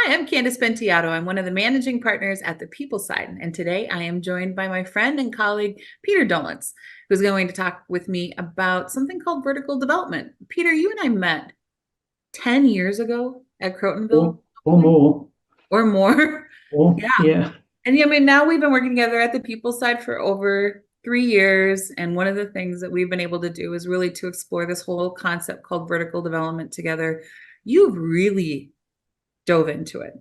Hi, I'm Candice Penteado. I'm one of the managing partners at the People Side, and today I am joined by my friend and colleague, Peter Dolenc, who's going to talk with me about something called vertical development. Peter, you and I met 10 years ago at Or, Crotonville, or more. or more. Or, Yeah. yeah. And I mean, now we've been working together at the People Side for over 3 years. And one of the things that we've been able to do is really to explore this whole concept called vertical development together. You've really dove into it.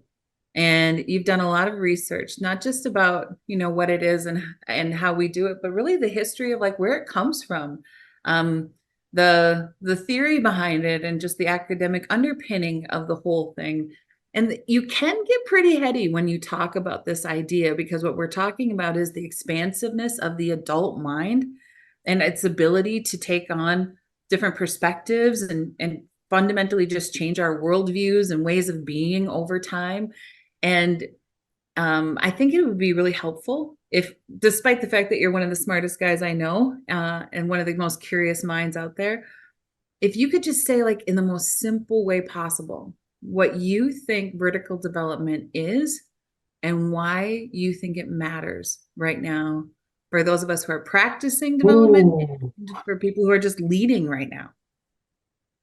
And you've done a lot of research, not just about, what it is and how we do it, but really the history of like where it comes from, um, the theory behind it, and just the academic underpinning of the whole thing. And you can get pretty heady when you talk about this idea, because what we're talking about is the expansiveness of the adult mind and its ability to take on different perspectives and fundamentally just change our worldviews and ways of being over time. And I think it would be really helpful if, despite the fact that you're one of the smartest guys I know, and one of the most curious minds out there, if you could just say, like, in the most simple way possible, what you think vertical development is and why you think it matters right now for those of us who are practicing development Oh, and for people who are just leading right now.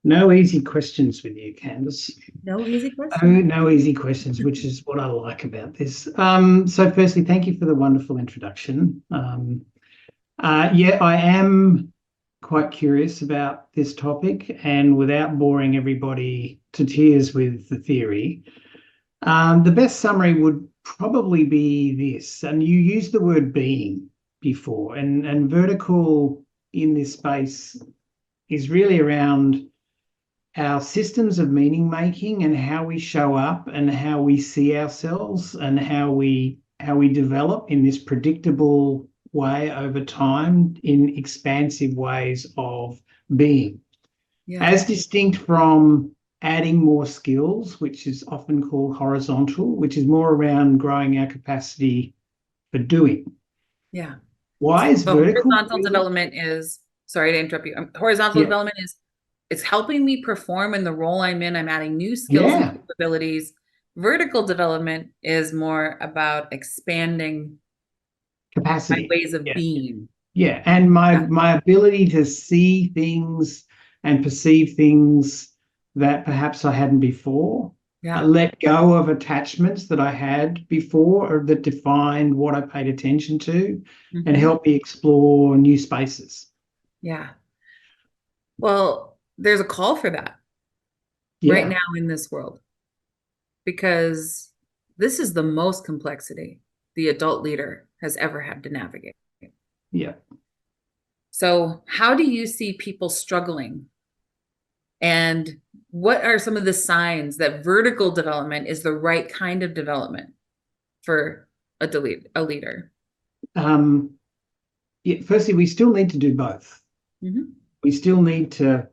no easy questions with you, Candice. No easy Oh, question. no easy questions, which is what I like about this. So firstly, thank you for the wonderful introduction. Yeah, I am quite curious about this topic, and without boring everybody to tears with the theory, the best summary would probably be this, and you used the word being before, and vertical in this space is really around our systems of meaning making and how we show up and how we see ourselves and how we develop in this predictable way over time in expansive ways of being, Yeah. as distinct from adding more skills, which is often called horizontal, which is more around growing our capacity for doing. Yeah. Why is So vertical horizontal really? development is, sorry to interrupt you. Horizontal Yeah, development is it's helping me perform in the role I'm in. I'm adding new skills and yeah, capabilities. Vertical development is more about expanding my capacity. ways of Yeah. being. Yeah, and my Yeah. my ability to see things and perceive things that perhaps I hadn't before, Yeah. let go of attachments that I had before or that defined what I paid attention to, and Hmm. help me explore new spaces. Yeah. Well, there's a call for that right Yeah, now in this world, because this is the most complexity the adult leader has ever had to navigate. yeah. So, how do you see people struggling? And what are some of the signs that vertical development is the right kind of development for a leader? Um, yeah. Firstly, we still need to do both. Hmm. We still need to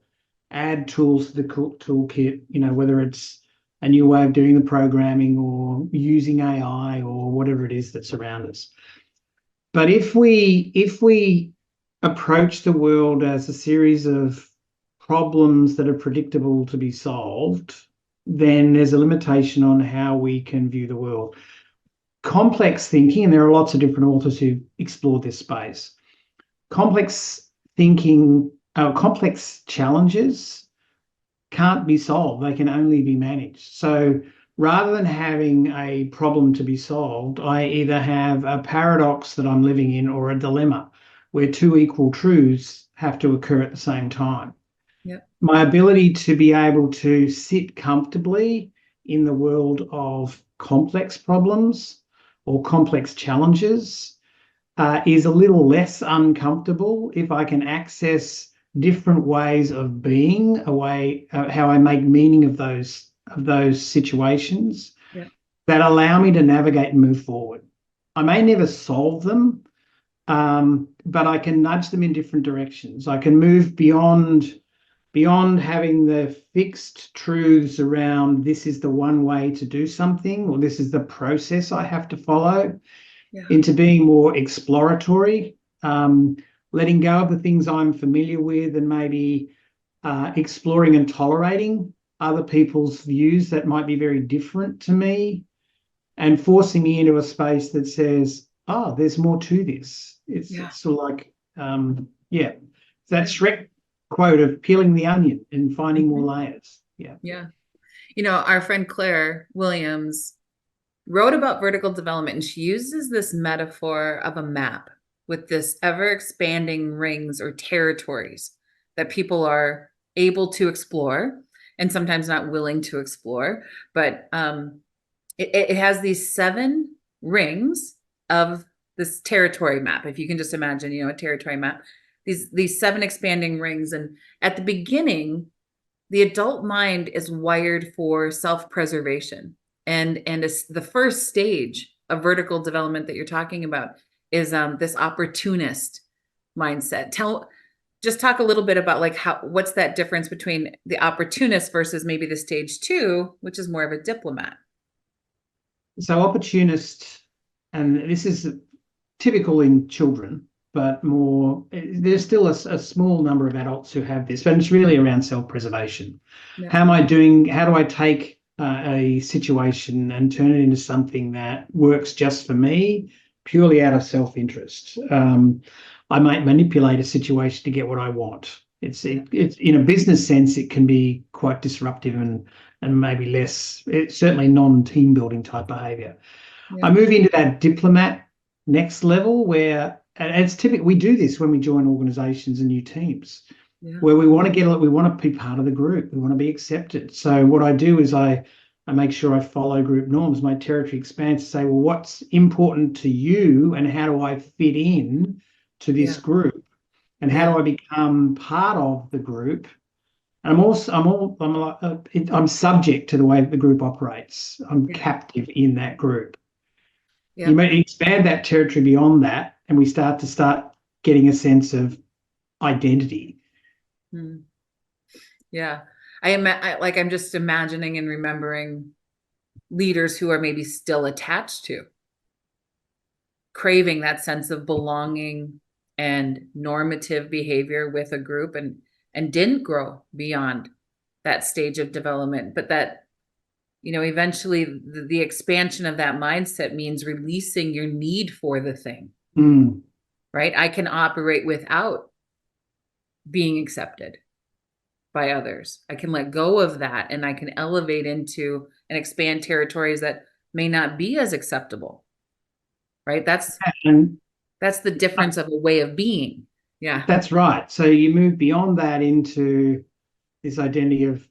add tools to the toolkit, whether it's a new way of doing the programming or using AI or whatever it is that's around us. But if we approach the world as a series of problems that are predictable to be solved, then there's a limitation on how we can view the world. Complex thinking, and there are lots of different authors who explore this space. Complex thinking, complex challenges can't be solved. They can only be managed. So rather than having a problem to be solved, I either have a paradox that I'm living in or a dilemma where two equal truths have to occur at the same time. Yep. My ability to be able to sit comfortably in the world of complex problems or complex challenges is a little less uncomfortable if I can access different ways of being, a way how I make meaning of those situations Yep. that allow me to navigate and move forward. I may never solve them, but I can nudge them in different directions. I can move beyond having the fixed truths around this is the one way to do something or this is the process I have to follow, Yeah. into being more exploratory, um, letting go of the things I'm familiar with and maybe exploring and tolerating other people's views that might be very different to me, and forcing me into a space that says, oh, there's more to this. It's Yeah. sort of like, yeah, that Shrek quote of peeling the onion and finding more layers. Yeah. Yeah. You know, our friend Claire Williams wrote about vertical development, and she uses this metaphor of a map with this ever expanding rings or territories that people are able to explore and sometimes not willing to explore. But it has these 7 rings of this territory map. If you can just imagine, you know, a territory map, these 7 expanding rings. And at the beginning, the adult mind is wired for self-preservation. And the first stage of vertical development that you're talking about is this opportunist mindset. Just talk a little bit about like what's that difference between the opportunist versus maybe the stage 2, which is more of a diplomat. So opportunist, and this is typical in children, but more, there's still a small number of adults who have this, but it's really around self-preservation. Yeah. How do I take a situation and turn it into something that works just for me, purely out of self-interest? I might manipulate a situation to get what I want. It's in a business sense, it can be quite disruptive and maybe less, it's certainly non-team building type behavior. Yeah. I move into that diplomat next level where, and it's typical, we do this when we join organizations and new teams, where we want to be part of the group. We want to be accepted. So what I do is I make sure I follow group norms. My territory expands to say, well, what's important to you and how do I fit in to this group? And how do I become part of the group? And I'm subject to the way the group operates. I'm captive in that group. Yeah. You may expand that territory beyond that, and we start getting a sense of identity. Yeah. I'm just imagining and remembering leaders who are maybe still attached to, craving that sense of belonging and normative behavior with a group, and didn't grow beyond that stage of development. But that, you know, eventually the expansion of that mindset means releasing your need for the thing, right? I can operate without being accepted by others. I can let go of that, and I can elevate into and expand territories that may not be as acceptable, right? That's the difference of a way of being. Yeah. That's right. So you move beyond that into this identity of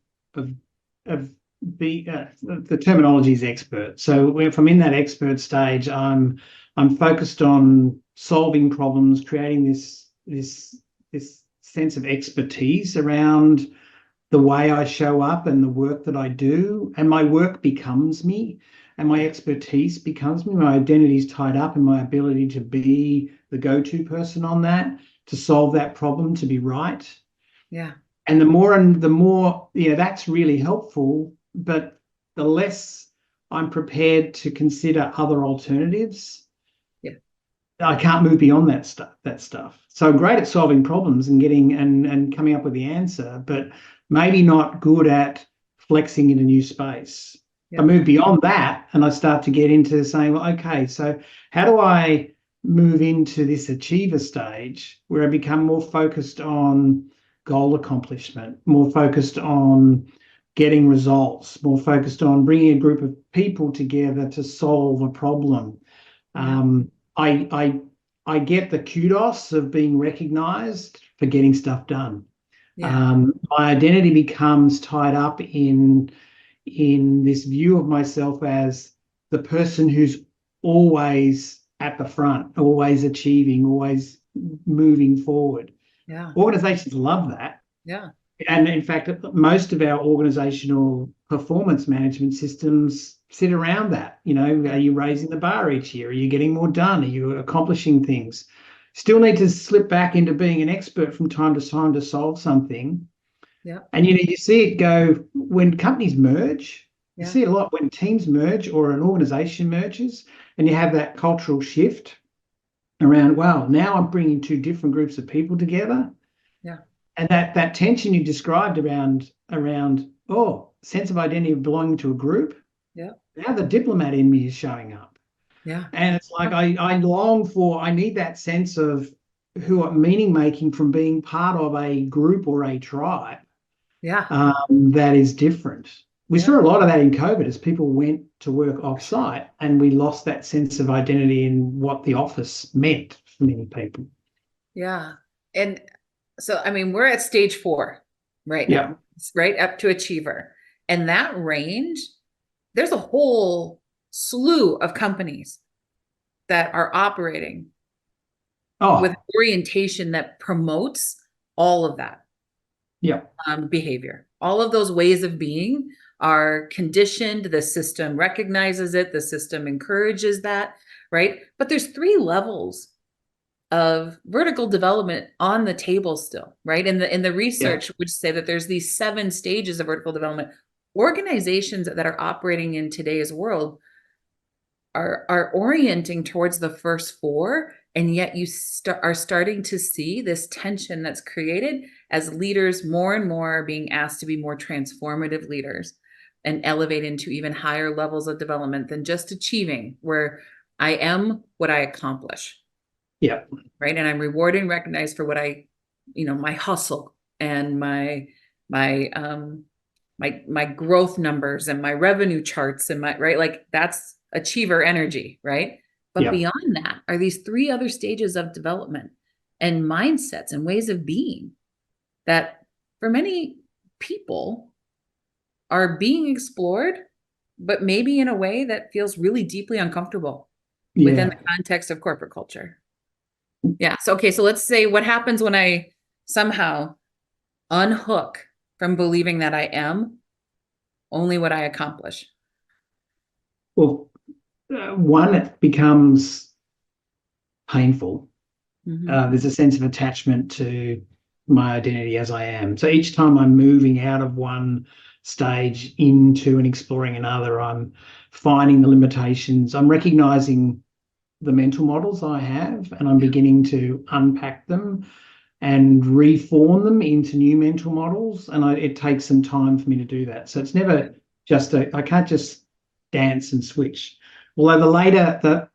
the terminology is expert. So if I'm in that expert stage, I'm focused on solving problems, creating this sense of expertise around the way I show up and the work that I do, and my work becomes me, and my expertise becomes me. My identity is tied up in my ability to be the go-to person on that, to solve that problem, to be right. Yeah. And the more, that's really helpful, but the less I'm prepared to consider other alternatives, I can't move beyond that stuff. So I'm great at solving problems and getting and coming up with the answer, but maybe not good at flexing in a new space. I move beyond that and I start to get into saying, well, okay, so how do I move into this achiever stage where I become more focused on goal accomplishment, more focused on getting results, more focused on bringing a group of people together to solve a problem. I get the kudos of being recognized for getting stuff done. My identity becomes tied up in this view of myself as the person who's always at the front, always achieving, always moving forward. Organizations love that. And in fact, most of our organizational performance management systems sit around that. Are you raising the bar each year? Are you getting more done? Are you accomplishing things? Still need to slip back into being an expert from time to time to solve something. And you see it go when companies merge. You see it a lot when teams merge or an organization merges, and you have that cultural shift around, wow, now I'm bringing 2 different groups of people together. And that tension you described around, oh, sense of identity of belonging to a group, Yeah. now the diplomat in me is showing up. Yeah. And it's like I need that sense of meaning making from being part of a group or a tribe Yeah. that is different. We Yeah. saw a lot of that in COVID as people went to work off-site, and we lost that sense of identity in what the office meant for many people. Yeah. And so, I mean, we're at stage 4 right Yeah. now, right up to achiever. And that range, there's a whole slew of companies that are operating with Oh, orientation that promotes all of that yeah. behavior. All of those ways of being are conditioned. The system recognizes it. The system encourages that, right? But there's 3 levels of vertical development on the table still, right? In the research would say that there's these 7 stages of vertical development. Organizations that are operating in today's world are orienting towards the first 4, and yet you are starting to see this tension that's created as leaders more and more are being asked to be more transformative leaders and elevate into even higher levels of development than just achieving, where I am what I accomplish. Yeah. Right. And I'm rewarded and recognized for what my hustle and my growth numbers and my revenue charts and right. Like that's achiever energy. Right. But Yeah. beyond that are these 3 other stages of development and mindsets and ways of being that for many people are being explored, but maybe in a way that feels really deeply uncomfortable within the context of corporate culture. Yeah. So, okay. So let's say what happens when I somehow unhook from believing that I am only what I accomplish. Well, one, it becomes painful. There's a sense of attachment to my identity as I am. So each time I'm moving out of one stage into and exploring another, I'm finding the limitations. I'm recognizing the mental models I have, and I'm beginning to unpack them and reform them into new mental models. And it takes some time for me to do that. So it's never just I can't just dance and switch. Although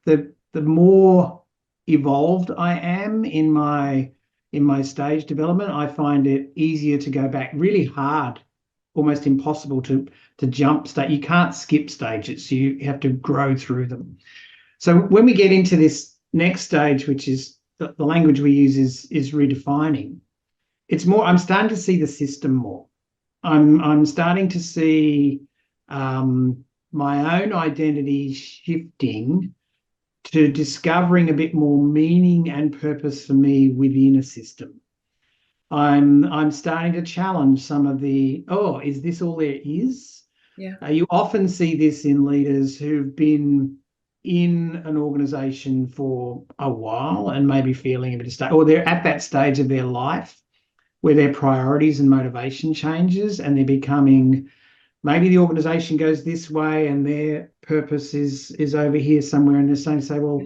the more evolved I am in my stage development, I find it easier to go back. Really hard, almost impossible to jump stage. You can't skip stages. You have to grow through them. So when we get into this next stage, which is the language we use is redefining, it's more, I'm starting to see the system more. I'm starting to see my own identity shifting to discovering a bit more meaning and purpose for me within a system. I'm starting to challenge some of is this all there is? Yeah. You often see this in leaders who've been in an organization for a while and maybe feeling a bit of state, or they're at that stage of their life where their priorities and motivation changes, and they're becoming, maybe the organization goes this way and their purpose is over here somewhere, and they're starting to say, well,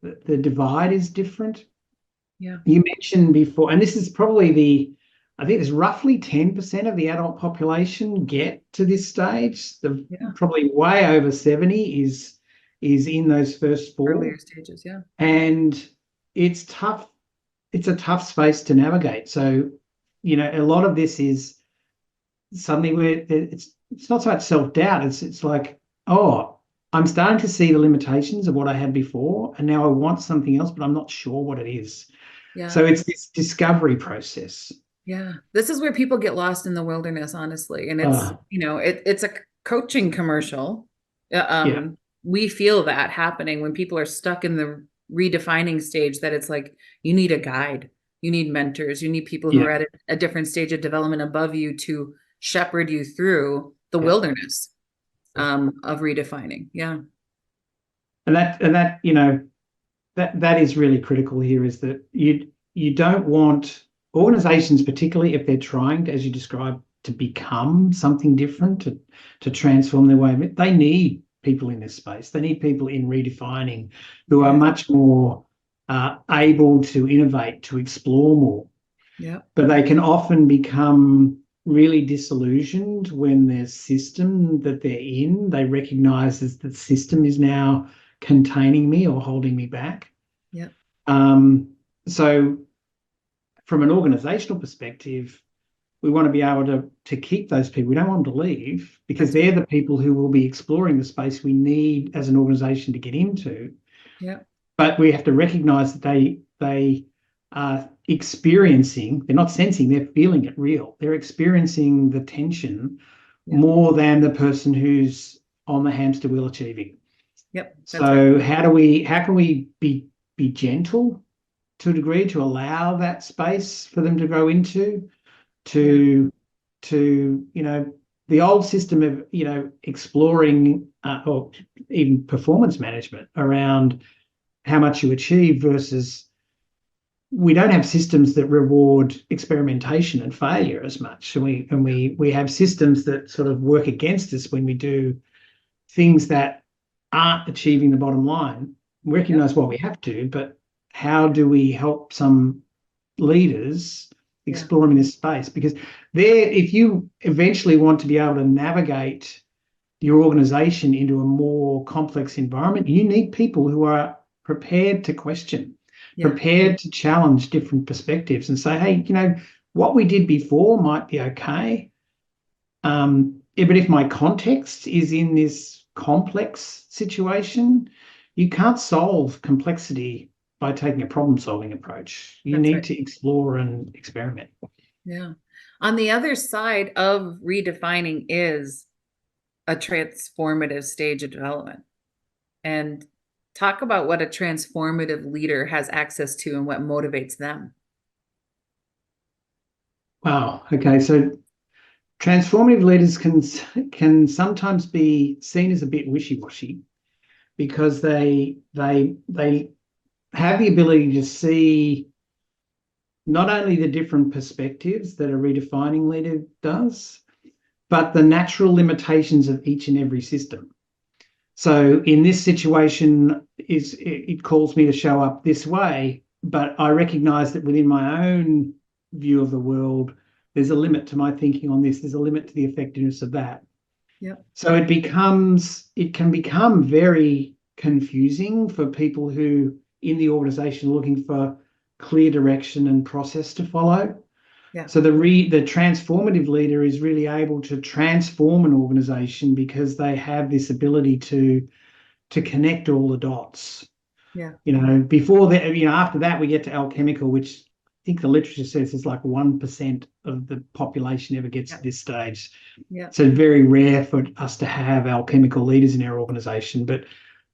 the divide is different. Yeah. You mentioned before, and this is probably I think there's roughly 10% of the adult population get to this stage. Probably way over 70 is in those first 4 earlier stages. Yeah. And it's tough. It's a tough space to navigate. So, a lot of this is suddenly where it's not so much self-doubt. It's like, oh, I'm starting to see the limitations of what I had before, and now I want something else, but I'm not sure what it is. Yeah. So it's this discovery process. Yeah. This is where people get lost in the wilderness, honestly. And it's, it's a coaching commercial. We feel that happening when people are stuck in the redefining stage, that it's like, you need a guide, you need mentors, you need people who are at a different stage of development above you to shepherd you through the wilderness of redefining. Yeah. And that that is really critical here, is that you don't want organizations, particularly if they're trying to, as you described, to become something different, to transform their way. They need people in this space. They need people in redefining who are much more able to innovate, to explore more. Yeah. But they can often become really disillusioned when their system that they're in, they recognize as the system is now containing me or holding me back. Yeah. So from an organizational perspective, we want to be able to keep those people. We don't want them to leave because That's they're the people who will be exploring the space we need as an organization to get into. yeah. But we have to recognize that they are experiencing, they're not sensing, they're feeling it real. They're experiencing the tension Yeah. more than the person who's on the hamster wheel achieving. Yep. That's So right. how can we be gentle to a degree to allow that space for them to grow into, Yeah. to the old system of exploring or even performance management around how much you achieve versus we don't have systems that reward experimentation and failure as much. And we have systems that sort of work against us when we do things that aren't achieving the bottom line. We Yep. recognize what we have to, but how do we help some leaders Yeah. exploring this space? Because if you eventually want to be able to navigate your organization into a more complex environment, you need people who are prepared to question, Yeah. prepared to challenge different perspectives and say, hey, what we did before might be okay. But if my context is in this complex situation, you can't solve complexity by taking a problem-solving approach. You That's need right. to explore and experiment. Yeah. On the other side of redefining is a transformative stage of development. And talk about what a transformative leader has access to and what motivates them. Wow. Okay. So transformative leaders can sometimes be seen as a bit wishy-washy because they have the ability to see not only the different perspectives that a redefining leader does, but the natural limitations of each and every system. So in this situation, it calls me to show up this way, but I recognize that within my own view of the world, there's a limit to my thinking on this. There's a limit to the effectiveness of that. Yep. So it can become very confusing for people who in the organization are looking for clear direction and process to follow. Yeah. So the transformative leader is really able to transform an organization because they have this ability to connect all the dots. Yeah. Before that, after that we get to alchemical, which I think the literature says is like 1% of the population ever gets to this stage. Yeah. So very rare for us to have alchemical leaders in our organization. But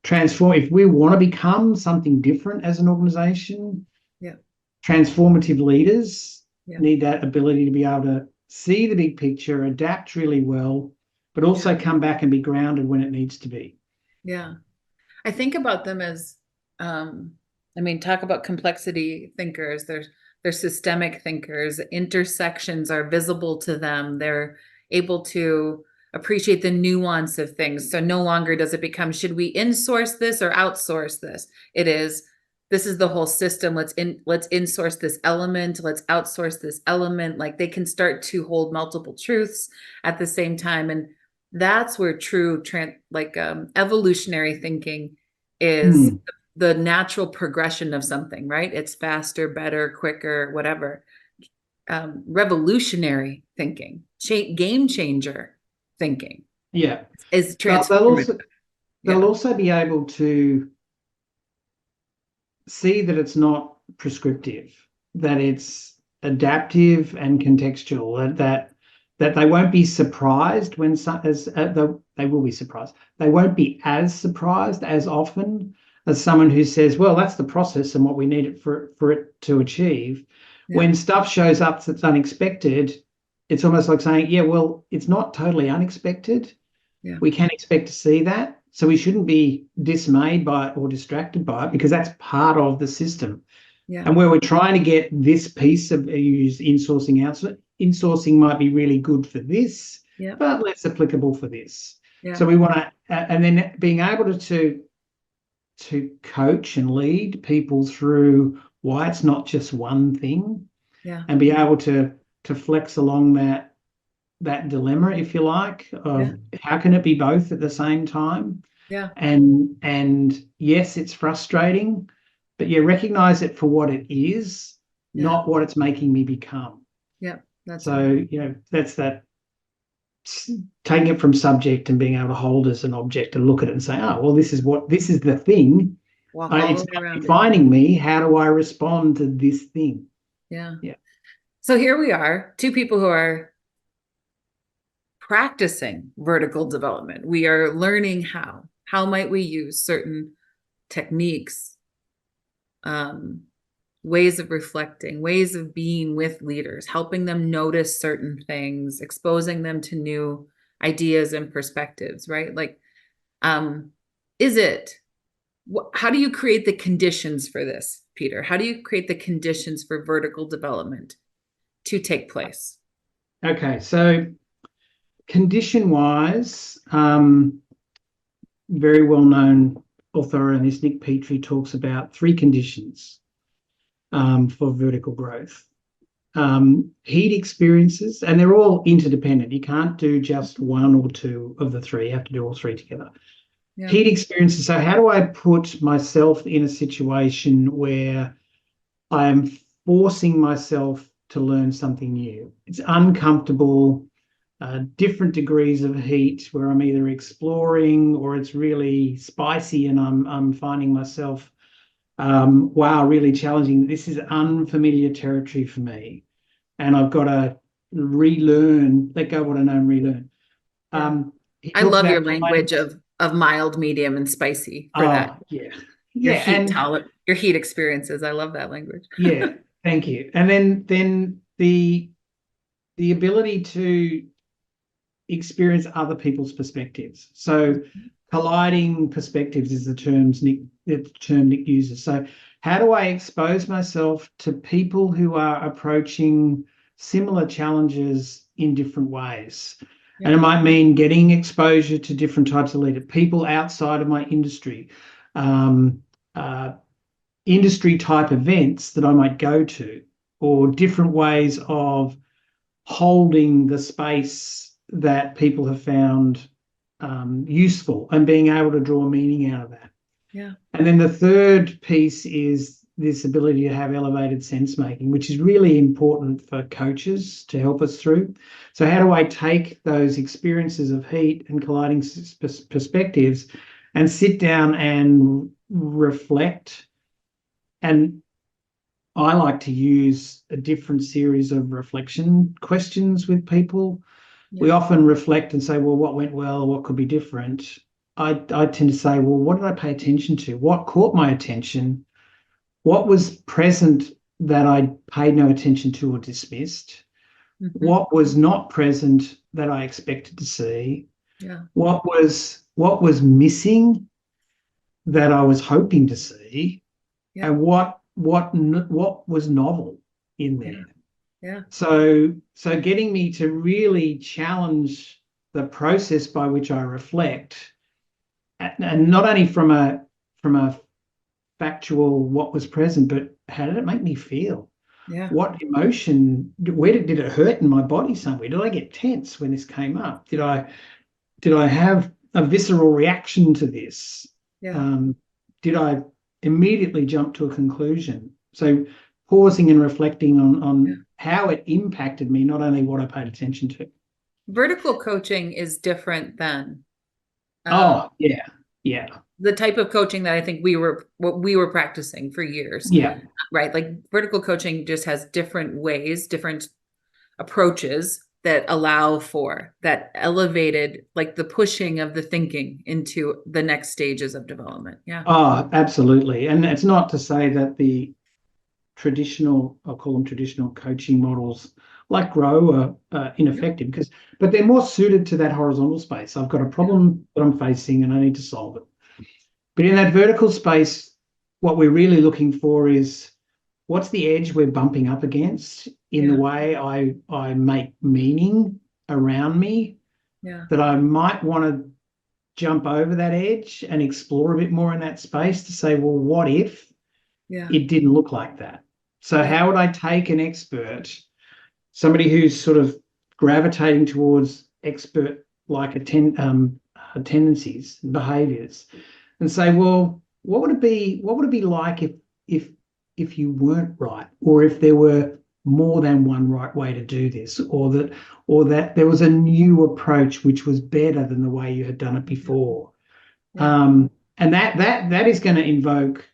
if we want to become something different as an organization, Yeah. transformative leaders Yeah. need that ability to be able to see the big picture, adapt really well, but also come back and be grounded when it needs to be. Yeah. I think about them as, talk about complexity thinkers. They're systemic thinkers. Intersections are visible to them. They're able to appreciate the nuance of things. So no longer does it become, should we insource this or outsource this? It is, this is the whole system. Let's insource this element. Let's outsource this element. Like they can start to hold multiple truths at the same time. And that's where true evolutionary thinking is the natural progression of something, right? It's faster, better, quicker, whatever. Revolutionary thinking, game changer thinking, Yeah, is they'll transformative. also be able to see that it's not prescriptive, that it's adaptive and contextual, that they won't be surprised when they will be surprised. They won't be as surprised as often as someone who says, well, that's the process and what we need it for it to achieve. Yeah. When stuff shows up that's unexpected, it's almost like saying, yeah, well, it's not totally unexpected. Yeah. We can expect to see that. So we shouldn't be dismayed by it or distracted by it because that's part of the system. Yeah. And where we're trying to get this piece of use insourcing out, insourcing might be really good for this, Yeah. but less applicable for this. Yeah. So we want to, and then being able to coach and lead people through why it's not just one thing, Yeah. and be able to flex along that that dilemma, if you like, Yeah. of how can it be both at the same time? Yeah. And yes, it's frustrating, but you recognize it for what it is, Yeah. not what it's making me become. Yeah. That's it. So, that's that taking it from subject and being able to hold as an object and look at it and say, oh, well, this is the thing. Walk all It's the way not around it. defining me. How do I respond to this thing? Yeah. Yeah. So here we are, two people who are practicing vertical development. We are learning how. How might we use certain techniques, ways of reflecting, ways of being with leaders, helping them notice certain things, exposing them to new ideas and perspectives, right? Like, is it, how do you create the conditions for this, Peter? How do you create the conditions for vertical development to take place? Okay. So condition-wise, very well-known author on this, Nick Petrie, talks about three conditions for vertical growth. Heat experiences, and they're all interdependent. You can't do just one or two of the three. You have to do all three together. Yeah. Heat experiences. So how do I put myself in a situation where I am forcing myself to learn something new? It's uncomfortable, different degrees of heat where I'm either exploring or it's really spicy and I'm finding myself, wow, really challenging. This is unfamiliar territory for me, and I've got to relearn, let go of what I know and relearn. Yeah. He I talks love your about language of mild, medium, and spicy for that. yeah, Your yeah, heat and your heat experiences. I love that language. yeah, thank you. And then the ability to experience other people's perspectives. So colliding perspectives is the term Nick uses. So how do I expose myself to people who are approaching similar challenges in different ways? Yeah. And it might mean getting exposure to different types of leaders, people outside of my industry, um, industry type events that I might go to, or different ways of holding the space that people have found useful and being able to draw meaning out of that. Yeah. And then the third piece is this ability to have elevated sense making, which is really important for coaches to help us through. So how do I take those experiences of heat and colliding perspectives and sit down and reflect? And I like to use a different series of reflection questions with people. Yeah. We often reflect and say, well, what went well? What could be different? I tend to say, well, what did I pay attention to? What caught my attention? What was present that I paid no attention to or dismissed? Mm-hmm. What was not present that I expected to see? Yeah. What was missing that I was hoping to see? Yeah. And what was novel in there? Yeah. So getting me to really challenge the process by which I reflect, and not only from a factual what was present, but how did it make me feel? Yeah. What emotion? Where did it hurt in my body somewhere? Did I get tense when this came up? Did I have a visceral reaction to this? Yeah. Did I immediately jump to a conclusion? So pausing and reflecting on how it impacted me, not only what I paid attention to. Vertical coaching is different than yeah. The type of coaching that I think we were practicing for years. Yeah. Right. Like vertical coaching just has different ways, different approaches that allow for that elevated, like the pushing of the thinking into the next stages of development. Yeah. Oh, absolutely. And it's not to say that the traditional, I'll call them traditional coaching models like Grow are ineffective, but they're more suited to that horizontal space. I've got a problem that I'm facing and I need to solve it. But in that vertical space, what we're really looking for is what's the edge we're bumping up against in the way I make meaning around me, that I might want to jump over that edge and explore a bit more in that space to say, well, what if it didn't look like that? So how would I take an expert, somebody who's sort of gravitating towards expert like tendencies, behaviors, and say, well, what would it be? What would it be like if you weren't right, or if there were more than one right way to do this, or that there was a new approach which was better than the way you had done it before. Yeah. And that is going to invoke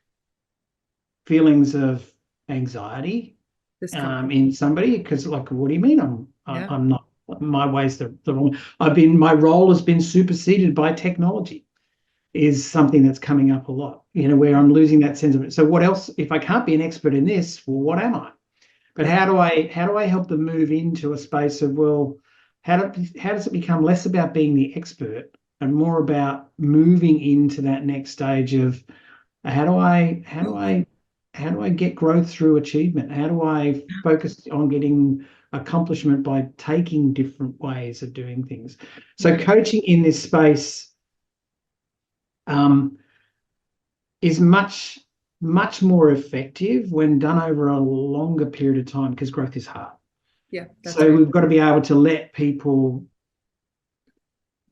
feelings of anxiety Discomfort. in somebody, because like, what do you mean Yeah. I'm not, my way's the wrong, my role has been superseded by technology, is something that's coming up a lot, where I'm losing that sense of it. So what else, if I can't be an expert in this, well, what am I? But Yeah. how do I help them move into a space of, well, how does it become less about being the expert and more about moving into that next stage of how do I get growth through achievement? How do I focus on getting accomplishment by taking different ways of doing things? So Yeah. coaching in this space is much more effective when done over a longer period of time, because growth is hard. Yeah. That's So right. we've got to be able to let people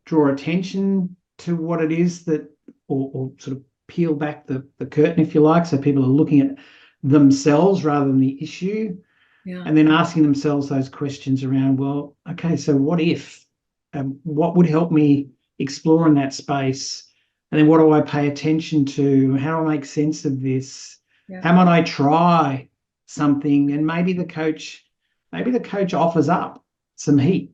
draw attention to what it is that, or sort of peel back the curtain, if you like, so people are looking at themselves rather than the issue, Yeah. and then asking themselves those questions around, well, okay, so what if, what would help me explore in that space, and then what do I pay attention to, how do I make sense of this, Yeah. how might I try something, and maybe the coach offers up some heat.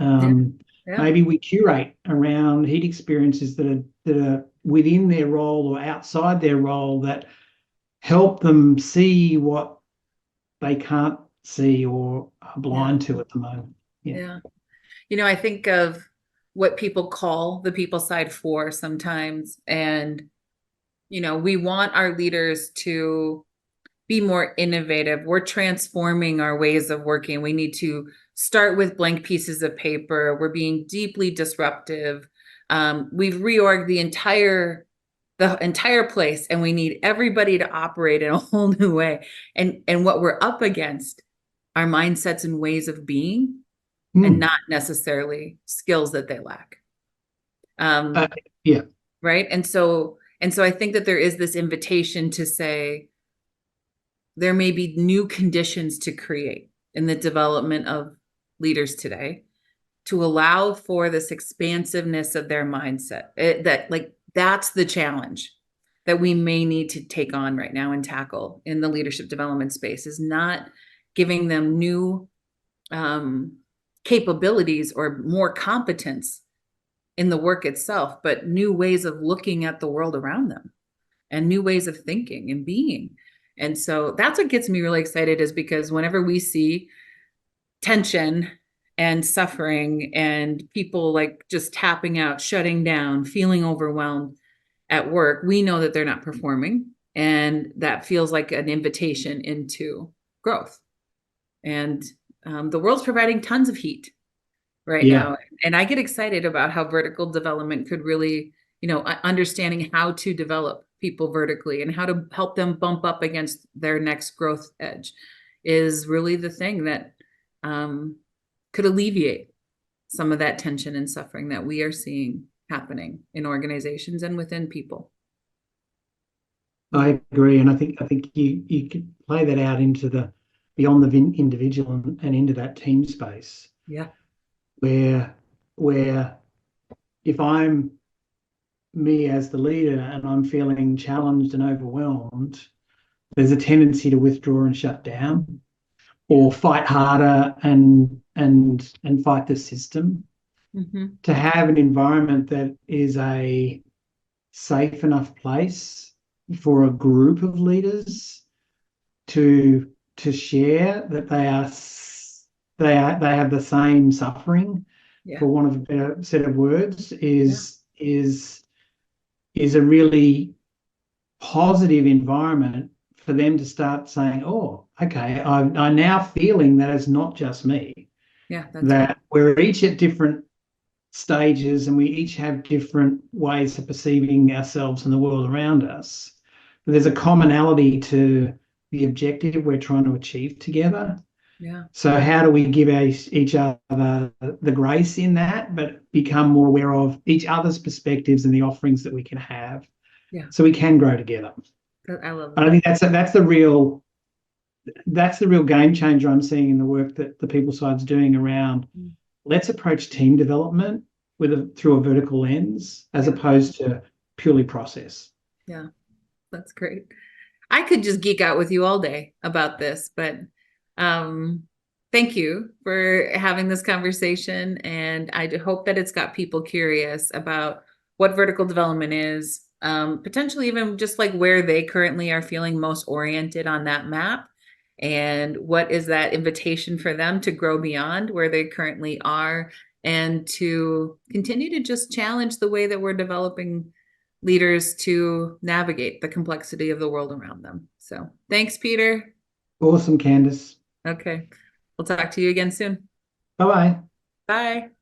Yeah. um, Yeah. Maybe we curate around heat experiences that are within their role or outside their role, that help them see what they can't see or are Yeah. blind to at the moment. Yeah. Yeah. I think of what people call the people side for sometimes. And, we want our leaders to be more innovative. We're transforming our ways of working. We need to start with blank pieces of paper. We're being deeply disruptive. We've reorged the entire place, and we need everybody to operate in a whole new way. And what we're up against are mindsets and ways of being, and Mm. not necessarily skills that they lack. Uh, Um, yeah. right. And so I think that there is this invitation to say there may be new conditions to create in the development of leaders today, to allow for this expansiveness of their mindset. That's the challenge that we may need to take on right now and tackle in the leadership development space, is not giving them new capabilities or more competence in the work itself, but new ways of looking at the world around them, and new ways of thinking and being. And so that's what gets me really excited, is because whenever we see tension and suffering and people like just tapping out, shutting down, feeling overwhelmed at work, we know that they're not performing. And that feels like an invitation into growth. And the world's providing tons of heat right Yeah. now. And I get excited about how vertical development could really, understanding how to develop people vertically and how to help them bump up against their next growth edge is really the thing that could alleviate some of that tension and suffering that we are seeing happening in organizations and within people. I agree, and I think you could play that out into the beyond the individual, and into that team space, Yeah. where if I'm me as the leader and I'm feeling challenged and overwhelmed, there's a tendency to withdraw and shut down, Yeah. or fight harder and fight the system. Mm-hmm. To have an environment that is a safe enough place for a group of leaders to share that they have the same suffering, Yeah. for want of a better set of words, Yeah. is a really positive environment for them to start saying, oh, okay, I'm now feeling that it's not just me, Yeah. That's right. that we're each at different stages and we each have different ways of perceiving ourselves and the world around us. But there's a commonality to the objective we're trying to achieve together. Yeah. So how do we give each other the grace in that, but become more aware of each other's perspectives and the offerings that we can have, Yeah. so we can grow together. I love And I that. think that's the real game changer I'm seeing in the work that the people side's doing around. Mm. Let's approach team development through a vertical lens as Yeah. opposed to purely process. Yeah. That's great. I could just geek out with you all day about this, but um, thank you for having this conversation. And I hope that it's got people curious about what vertical development is, potentially even just like where they currently are feeling most oriented on that map. And what is that invitation for them to grow beyond where they currently are and to continue to just challenge the way that we're developing leaders to navigate the complexity of the world around them. So thanks, Peter. Awesome, Candice. Okay. We'll talk to you again soon. Bye bye. Bye.